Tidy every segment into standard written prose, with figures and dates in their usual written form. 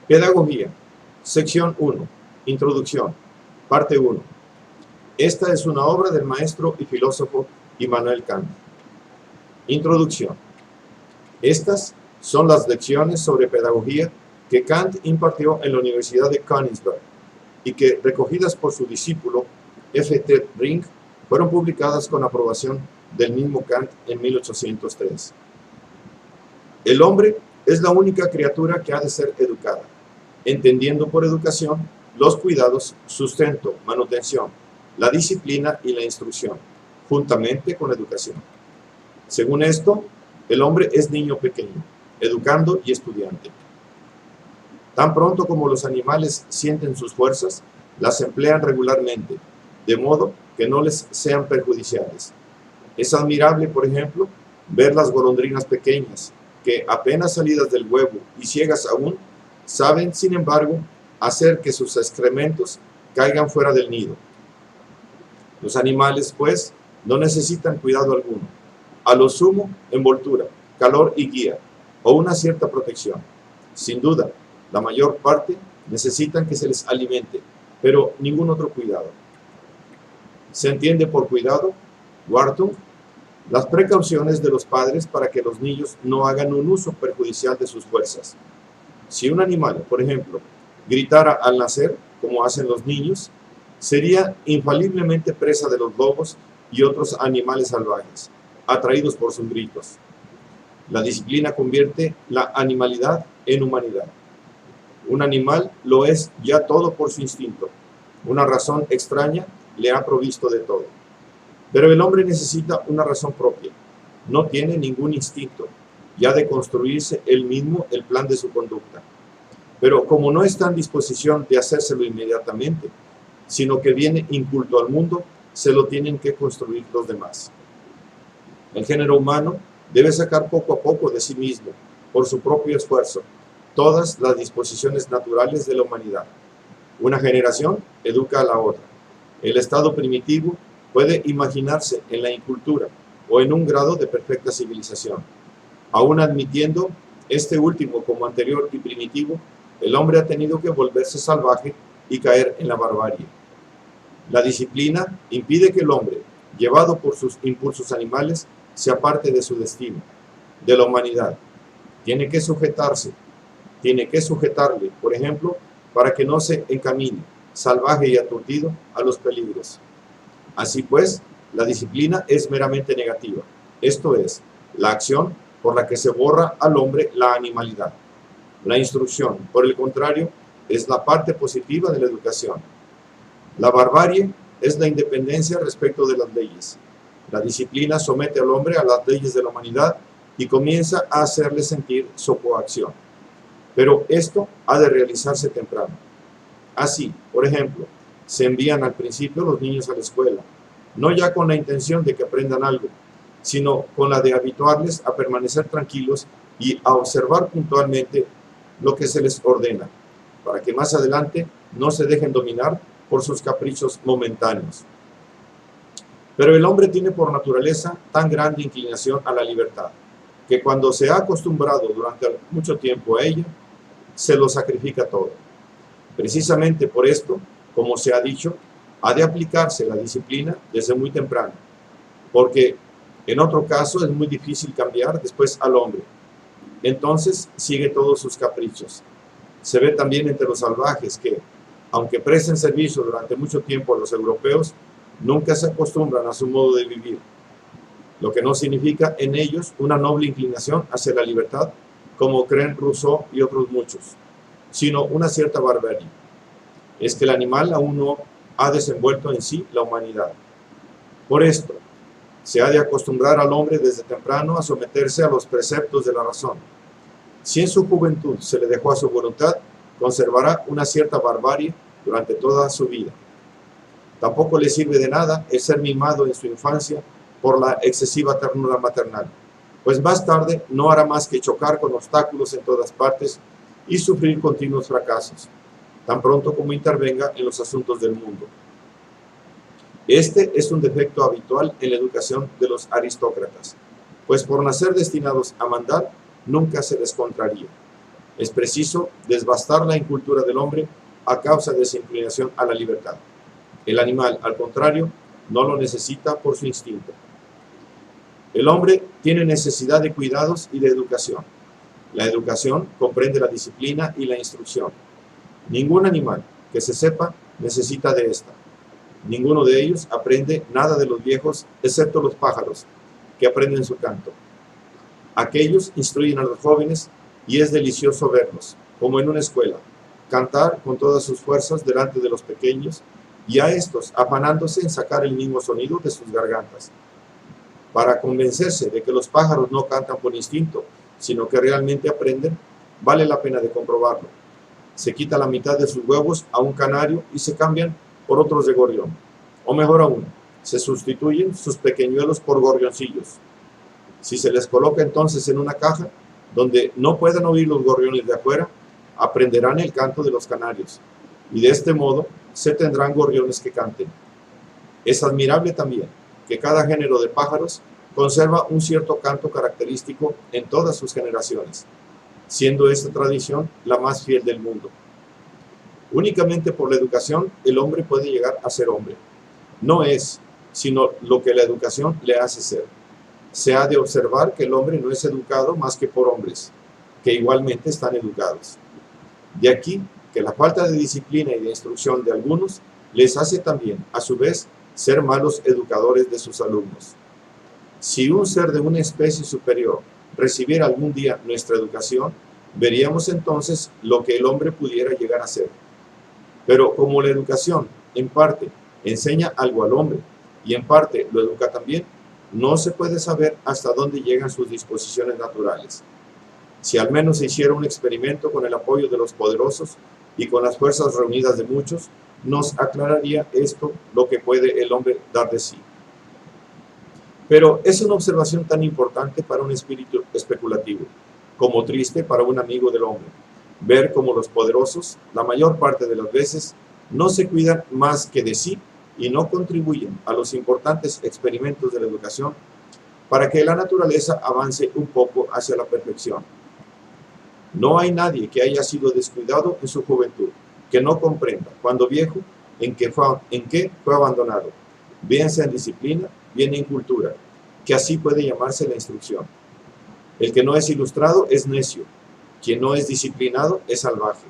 Pedagogía. Sección 1. Introducción. Parte 1. Esta es una obra del maestro y filósofo Immanuel Kant. Introducción. Estas son las lecciones sobre pedagogía que Kant impartió en la Universidad de Königsberg y que, recogidas por su discípulo F.T. Ring, fueron publicadas con aprobación del mismo Kant en 1803. El hombre es la única criatura que ha de ser educada, entendiendo por educación los cuidados, sustento, manutención, la disciplina y la instrucción, juntamente con educación. Según esto, el hombre es niño pequeño, educando y estudiante. Tan pronto como los animales sienten sus fuerzas, las emplean regularmente, de modo que no les sean perjudiciales. Es admirable, por ejemplo, ver las golondrinas pequeñas, que apenas salidas del huevo y ciegas aún, saben, sin embargo, hacer que sus excrementos caigan fuera del nido. Los animales, pues, no necesitan cuidado alguno. A lo sumo, envoltura, calor y guía, o una cierta protección. Sin duda, la mayor parte necesitan que se les alimente, pero ningún otro cuidado. ¿Se entiende por cuidado, Wartung? Las precauciones de los padres para que los niños no hagan un uso perjudicial de sus fuerzas. Si un animal, por ejemplo, gritara al nacer, como hacen los niños, sería infaliblemente presa de los lobos y otros animales salvajes, atraídos por sus gritos. La disciplina convierte la animalidad en humanidad. Un animal lo es ya todo por su instinto. Una razón extraña le ha provisto de todo. Pero el hombre necesita una razón propia. No tiene ningún instinto, y ha de construirse él mismo el plan de su conducta. Pero como no está en disposición de hacérselo inmediatamente, sino que viene inculto al mundo, se lo tienen que construir los demás. El género humano debe sacar poco a poco de sí mismo, por su propio esfuerzo, todas las disposiciones naturales de la humanidad. Una generación educa a la otra. El estado primitivo puede imaginarse en la incultura o en un grado de perfecta civilización. Aún admitiendo este último como anterior y primitivo, el hombre ha tenido que volverse salvaje y caer en la barbarie. La disciplina impide que el hombre, llevado por sus impulsos animales, se aparte de su destino, de la humanidad. Tiene que sujetarle, por ejemplo, para que no se encamine, salvaje y aturdido, a los peligros. Así pues, la disciplina es meramente negativa, esto es, la acción por la que se borra al hombre la animalidad. La instrucción, por el contrario, es la parte positiva de la educación. La barbarie es la independencia respecto de las leyes. La disciplina somete al hombre a las leyes de la humanidad y comienza a hacerle sentir su coacción. Pero esto ha de realizarse temprano. Así, por ejemplo, se envían al principio los niños a la escuela, no ya con la intención de que aprendan algo, sino con la de habituarles a permanecer tranquilos y a observar puntualmente lo que se les ordena, para que más adelante no se dejen dominar por sus caprichos momentáneos. Pero el hombre tiene por naturaleza tan grande inclinación a la libertad, que cuando se ha acostumbrado durante mucho tiempo a ella, se lo sacrifica todo. Precisamente por esto, como se ha dicho, ha de aplicarse la disciplina desde muy temprano, porque en otro caso es muy difícil cambiar después al hombre. Entonces sigue todos sus caprichos. Se ve también entre los salvajes que, aunque presten servicio durante mucho tiempo a los europeos, nunca se acostumbran a su modo de vivir, lo que no significa en ellos una noble inclinación hacia la libertad, como creen Rousseau y otros muchos, sino una cierta barbarie. Es que el animal aún no ha desenvuelto en sí la humanidad. Por esto, se ha de acostumbrar al hombre desde temprano a someterse a los preceptos de la razón. Si en su juventud se le dejó a su voluntad, conservará una cierta barbarie durante toda su vida. Tampoco le sirve de nada el ser mimado en su infancia por la excesiva ternura maternal, pues más tarde no hará más que chocar con obstáculos en todas partes y sufrir continuos fracasos, tan pronto como intervenga en los asuntos del mundo. Este es un defecto habitual en la educación de los aristócratas, pues por nacer destinados a mandar, nunca se les contraría. Es preciso desbastar la incultura del hombre a causa de su inclinación a la libertad. El animal, al contrario, no lo necesita por su instinto. El hombre tiene necesidad de cuidados y de educación. La educación comprende la disciplina y la instrucción. Ningún animal que se sepa necesita de esta. Ninguno de ellos aprende nada de los viejos, excepto los pájaros, que aprenden su canto. Aquellos instruyen a los jóvenes y es delicioso verlos, como en una escuela, cantar con todas sus fuerzas delante de los pequeños y a estos afanándose en sacar el mismo sonido de sus gargantas. Para convencerse de que los pájaros no cantan por instinto, sino que realmente aprenden, vale la pena de comprobarlo. Se quita la mitad de sus huevos a un canario y se cambian por otros de gorrión. O mejor aún, se sustituyen sus pequeñuelos por gorrioncillos. Si se les coloca entonces en una caja donde no puedan oír los gorriones de afuera, aprenderán el canto de los canarios, y de este modo se tendrán gorriones que canten. Es admirable también que cada género de pájaros conserva un cierto canto característico en todas sus generaciones, siendo esta tradición la más fiel del mundo. Únicamente por la educación el hombre puede llegar a ser hombre. No es, sino lo que la educación le hace ser. Se ha de observar que el hombre no es educado más que por hombres, que igualmente están educados. De aquí que la falta de disciplina y de instrucción de algunos les hace también, a su vez, ser malos educadores de sus alumnos. Si un ser de una especie superior recibiera algún día nuestra educación, veríamos entonces lo que el hombre pudiera llegar a ser. Pero como la educación, en parte, enseña algo al hombre y en parte lo educa también, no se puede saber hasta dónde llegan sus disposiciones naturales. Si al menos se hiciera un experimento con el apoyo de los poderosos y con las fuerzas reunidas de muchos, nos aclararía esto lo que puede el hombre dar de sí. Pero es una observación tan importante para un espíritu especulativo, como triste para un amigo del hombre, ver cómo los poderosos, la mayor parte de las veces, no se cuidan más que de sí y no contribuyen a los importantes experimentos de la educación para que la naturaleza avance un poco hacia la perfección. No hay nadie que haya sido descuidado en su juventud, que no comprenda, cuando viejo, en qué fue abandonado, bien sea en disciplina, bien en cultura, que así puede llamarse la instrucción. El que no es ilustrado es necio, quien no es disciplinado es salvaje.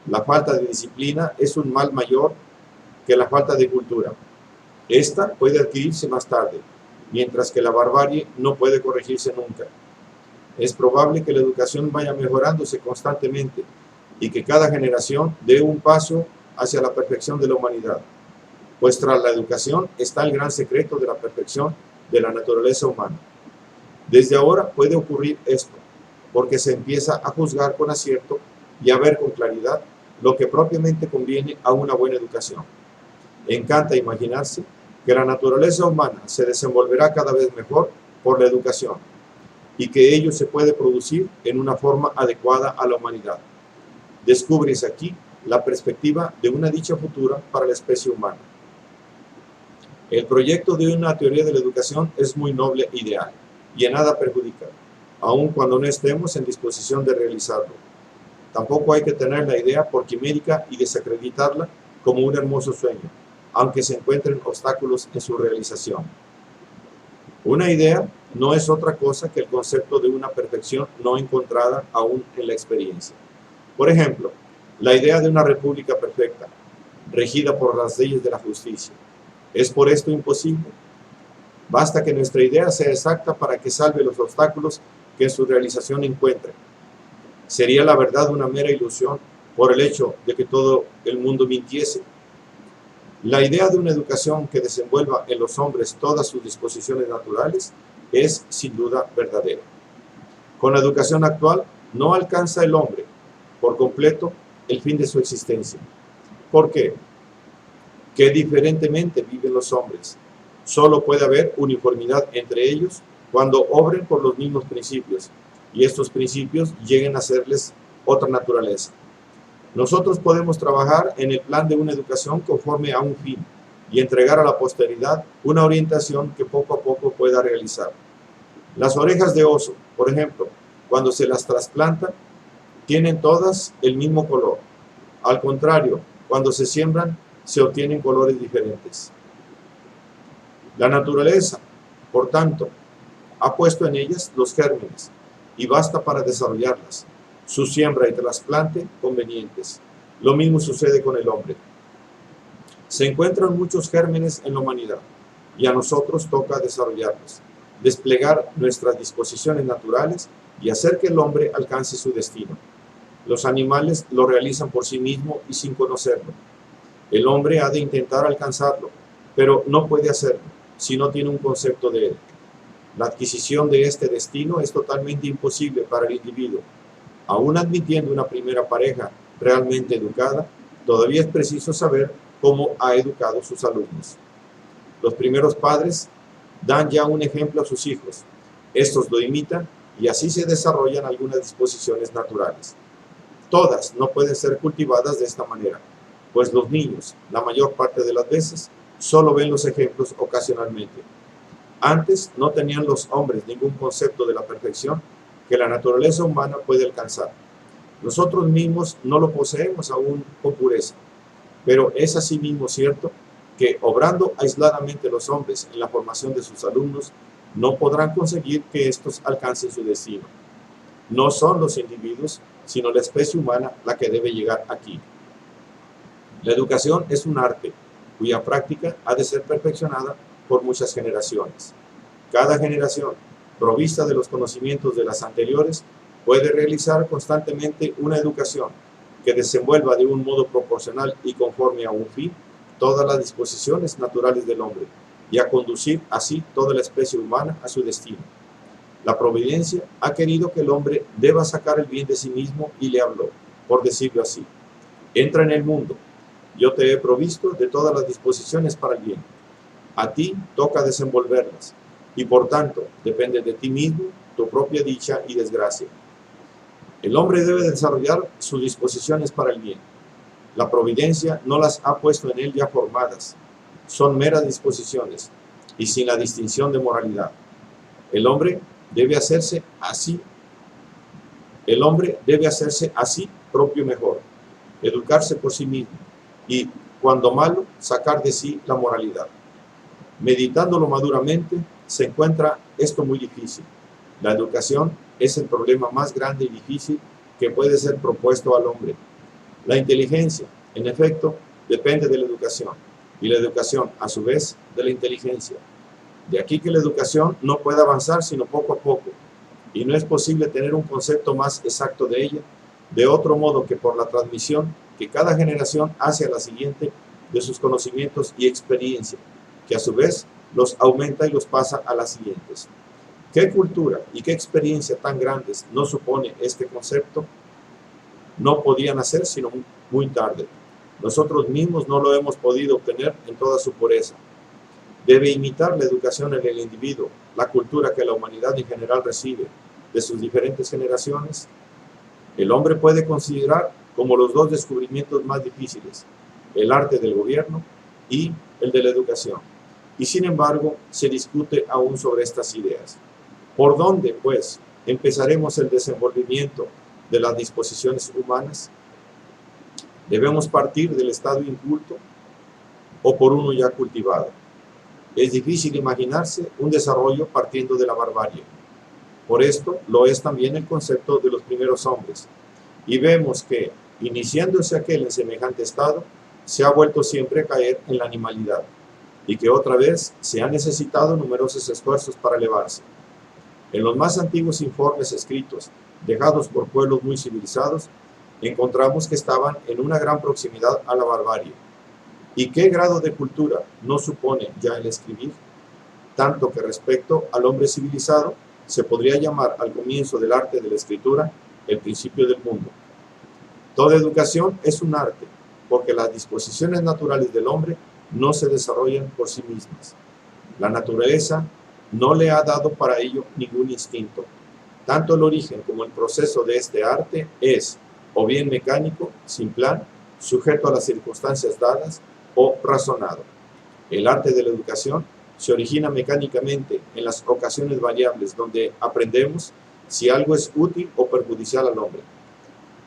La falta de disciplina es un mal mayor que la falta de cultura. Esta puede adquirirse más tarde, mientras que la barbarie no puede corregirse nunca. Es probable que la educación vaya mejorándose constantemente y que cada generación dé un paso hacia la perfección de la humanidad, pues tras la educación está el gran secreto de la perfección de la naturaleza humana. Desde ahora puede ocurrir esto, porque se empieza a juzgar con acierto y a ver con claridad lo que propiamente conviene a una buena educación. Encanta imaginarse que la naturaleza humana se desenvolverá cada vez mejor por la educación y que ello se puede producir en una forma adecuada a la humanidad. Descúbrese aquí la perspectiva de una dicha futura para la especie humana. El proyecto de una teoría de la educación es muy noble e ideal y en nada perjudica, aun cuando no estemos en disposición de realizarlo. Tampoco hay que tener la idea por quimérica y desacreditarla como un hermoso sueño, aunque se encuentren obstáculos en su realización. Una idea no es otra cosa que el concepto de una perfección no encontrada aún en la experiencia. Por ejemplo, la idea de una república perfecta, regida por las leyes de la justicia. ¿Es por esto imposible? Basta que nuestra idea sea exacta para que salve los obstáculos que en su realización encuentre. ¿Sería la verdad una mera ilusión por el hecho de que todo el mundo mintiese? La idea de una educación que desenvuelva en los hombres todas sus disposiciones naturales es sin duda verdadera. Con la educación actual no alcanza el hombre por completo el fin de su existencia. ¿Por qué? Que diferentemente viven los hombres. Solo puede haber uniformidad entre ellos cuando obren por los mismos principios y estos principios lleguen a serles otra naturaleza. Nosotros podemos trabajar en el plan de una educación conforme a un fin y entregar a la posteridad una orientación que poco a poco pueda realizar. Las orejas de oso, por ejemplo, cuando se las trasplanta, tienen todas el mismo color. Al contrario, cuando se siembran, se obtienen colores diferentes. La naturaleza, por tanto, ha puesto en ellas los gérmenes, y basta para desarrollarlas, su siembra y trasplante convenientes. Lo mismo sucede con el hombre. Se encuentran muchos gérmenes en la humanidad, y a nosotros toca desarrollarlos, desplegar nuestras disposiciones naturales y hacer que el hombre alcance su destino. Los animales lo realizan por sí mismo y sin conocerlo. El hombre ha de intentar alcanzarlo, pero no puede hacerlo si no tiene un concepto de él. La adquisición de este destino es totalmente imposible para el individuo. Aún admitiendo una primera pareja realmente educada, todavía es preciso saber cómo ha educado sus alumnos. Los primeros padres dan ya un ejemplo a sus hijos. Estos lo imitan y así se desarrollan algunas disposiciones naturales. Todas no pueden ser cultivadas de esta manera, pues los niños, la mayor parte de las veces, solo ven los ejemplos ocasionalmente. Antes no tenían los hombres ningún concepto de la perfección que la naturaleza humana puede alcanzar. Nosotros mismos no lo poseemos aún con pureza, pero es asimismo cierto que, obrando aisladamente los hombres en la formación de sus alumnos, no podrán conseguir que éstos alcancen su destino. No son los individuos, sino la especie humana la que debe llegar aquí. La educación es un arte, cuya práctica ha de ser perfeccionada por muchas generaciones. Cada generación, provista de los conocimientos de las anteriores, puede realizar constantemente una educación que desenvuelva de un modo proporcional y conforme a un fin todas las disposiciones naturales del hombre, y a conducir así toda la especie humana a su destino. La providencia ha querido que el hombre deba sacar el bien de sí mismo y le habló, por decirlo así: entra en el mundo, yo te he provisto de todas las disposiciones para el bien. A ti toca desenvolverlas, y por tanto depende de ti mismo tu propia dicha y desgracia. El hombre debe desarrollar sus disposiciones para el bien. La providencia no las ha puesto en él ya formadas, son meras disposiciones, y sin la distinción de moralidad. El hombre debe hacerse así propio mejor, educarse por sí mismo, y, cuando malo, sacar de sí la moralidad. Meditándolo maduramente, se encuentra esto muy difícil. La educación es el problema más grande y difícil que puede ser propuesto al hombre. La inteligencia, en efecto, depende de la educación, y la educación, a su vez, de la inteligencia. De aquí que la educación no puede avanzar sino poco a poco, y no es posible tener un concepto más exacto de ella, de otro modo que por la transmisión que cada generación hace a la siguiente de sus conocimientos y experiencia, que a su vez los aumenta y los pasa a las siguientes. ¿Qué cultura y qué experiencia tan grandes no supone este concepto? No podían hacer sino muy tarde. Nosotros mismos no lo hemos podido obtener en toda su pureza. Debe imitar la educación en el individuo, la cultura que la humanidad en general recibe de sus diferentes generaciones. El hombre puede considerar como los dos descubrimientos más difíciles, el arte del gobierno y el de la educación. Y sin embargo, se discute aún sobre estas ideas. ¿Por dónde, pues, empezaremos el desenvolvimiento de las disposiciones humanas? ¿Debemos partir del estado inculto o por uno ya cultivado? Es difícil imaginarse un desarrollo partiendo de la barbarie. Por esto lo es también el concepto de los primeros hombres. Y vemos que, iniciándose aquel en semejante estado, se ha vuelto siempre a caer en la animalidad, y que otra vez se han necesitado numerosos esfuerzos para elevarse. En los más antiguos informes escritos, dejados por pueblos muy civilizados, encontramos que estaban en una gran proximidad a la barbarie. ¿Y qué grado de cultura no supone ya el escribir? Tanto que respecto al hombre civilizado, se podría llamar al comienzo del arte de la escritura el principio del mundo. Toda educación es un arte, porque las disposiciones naturales del hombre no se desarrollan por sí mismas. La naturaleza no le ha dado para ello ningún instinto. Tanto el origen como el proceso de este arte es, o bien mecánico, sin plan, sujeto a las circunstancias dadas, o razonado. El arte de la educación se origina mecánicamente en las ocasiones variables donde aprendemos si algo es útil o perjudicial al hombre.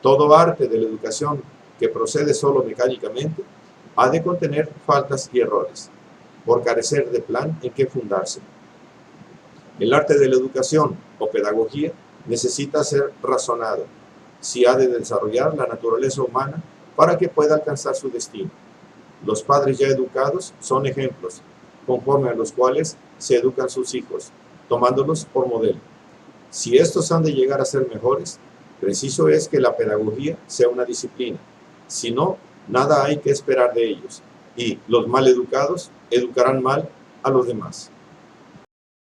Todo arte de la educación que procede solo mecánicamente ha de contener faltas y errores, por carecer de plan en que fundarse. El arte de la educación o pedagogía necesita ser razonado, si ha de desarrollar la naturaleza humana para que pueda alcanzar su destino. Los padres ya educados son ejemplos, conforme a los cuales se educan sus hijos, tomándolos por modelo. Si estos han de llegar a ser mejores, preciso es que la pedagogía sea una disciplina. Si no, nada hay que esperar de ellos, y los mal educados educarán mal a los demás.